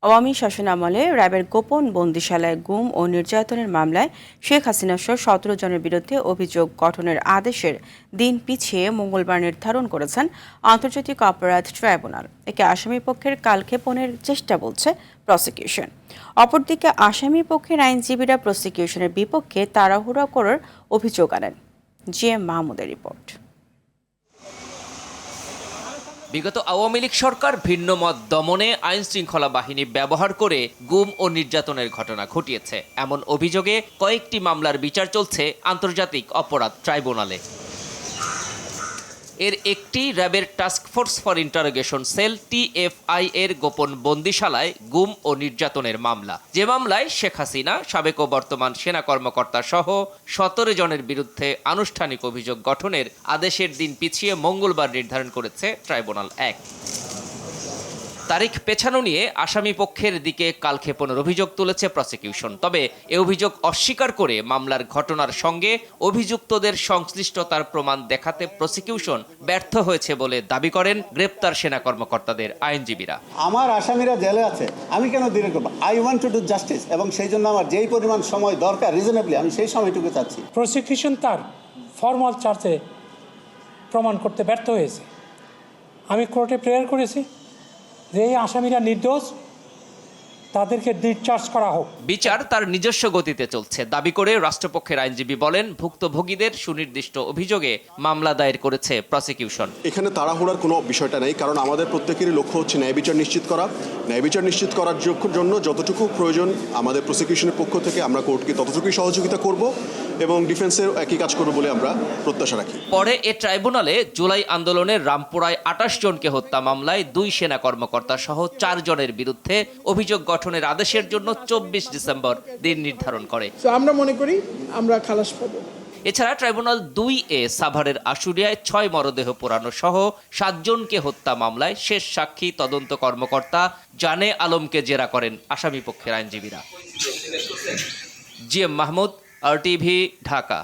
আওয়ামী শাসনামলে র্যাবের গোপন বন্দিশালায় গুম ও নির্যাতনের মামলায় শেখ হাসিনা সহ ১৭ জনের বিরুদ্ধে অভিযোগ গঠনের আদেশের দিন পিছিয়ে মঙ্গলবার নির্ধারণ করেছেন আন্তর্জাতিক অপরাধ ট্রাইব্যুনাল। একে আসামিপক্ষের কালক্ষেপণের চেষ্টা বলছে প্রসিকিউশন। অপরদিকে আসামি পক্ষের আইনজীবীরা প্রসিকিউশনের বিপক্ষে তাড়াহুড়া করার অভিযোগ আনেন। জিএম মাহমুদের রিপোর্ট। বিগত আওয়ামী লীগ সরকার ভিন্ন মত দমনে আইন শৃঙ্খলা বাহিনী ব্যবহার করে গুম ও নির্যাতনের ঘটনা ঘটিয়েছে এমন অভিযোগে কয়েকটি মামলার বিচার চলছে আন্তর্জাতিক অপরাধ ট্রাইব্যুনালে। এর একটি র্যাবের task force for interrogation sell TFI এর গোপন বন্দিশালায় গুম ও নির্যাতনের মামলা, যে মামলায় শেখ হাসিনা সাবেক ও বর্তমান সেনা কর্মকর্তা সহ ১৭ জনের বিরুদ্ধে আনুষ্ঠানিক অভিযোগ গঠনের আদেশের দিন পিছিয়ে মঙ্গলবার নির্ধারণ করেছে ট্রাইব্যুনাল ১। তারিখ পেছানো নিয়ে আসামি পক্ষের দিকে কালক্ষেপণের অভিযোগ তুলেছে প্রসিকিউশন। তবে এ অভিযোগ অস্বীকার করে মামলার ঘটনার সঙ্গে অভিযুক্তদের সংশ্লিষ্টতার প্রমাণ দেখাতে প্রসিকিউশন ব্যর্থ হয়েছে বলে দাবি করেন গ্রেপ্তার সেনা কর্মকর্তাদের আইনজীবীরা। আমার আসামিরা জেলে আছে, আমি কেন দেরি করব? I want to do justice, এবং সেই জন্য আমার যেই পরিমাণ সময় দরকার রিজনেবলি আমি সেই সময়টুকু চাচ্ছি। প্রসিকিউশন তার ফর্মাল চার্জে প্রমাণ করতে ব্যর্থ হয়েছে। আমি কোর্টে প্রেয়ার করেছি যে এই আসামিরা নির্দোষ, তাদেরকে ডিসচার্জ করা হোক। বিচার তার নিজস্ব গতিতে চলছে দাবি করে রাষ্ট্রপক্ষের আইনজীবী বলেন, ভুক্তভোগীদের সুনির্দিষ্ট অভিযোগে মামলা দায়ের করেছে প্রসিকিউশন। এখানে তাড়াহুড়ার কোনো বিষয়টা নেই, কারণ আমাদের প্রত্যেকেরই লক্ষ্য হচ্ছে ন্যায় বিচার নিশ্চিত করা। ন্যায় বিচার নিশ্চিত করার জন্য যতটুকু প্রয়োজন আমাদের প্রসিকিউশনের পক্ষ থেকে আমরা কোর্টকে ততটুকুই সহযোগিতা করব এবং ডিফেন্সের একই কাজ করব বলে আমরা প্রত্যাশা রাখি। পরে এ ট্রাইব্যুনালে জুলাই আন্দোলনের রামপুরায় ২৮ জনকে হত্যা মামলায় ২ সেনা কর্মকর্তা সহ ৪ জনের বিরুদ্ধে অভিযোগ গঠনের আদেশের জন্য ২৪ ডিসেম্বর দিন নির্ধারণ করে। আমরা মনে করি আমরা খালাস পাবো। এছাড়া ট্রাইব্যুনাল ২A সাভারের আশুলিয়ায় ৬ মরদেহ পোড়ানো সহ ৭ জনকে হত্যা মামলায় শেষ সাক্ষী তদন্ত কর্মকর্তা জানে আলমকে জেরা করেন আসামিপক্ষের আইনজীবীরা। GM Mahmud, RTV, Dhaka.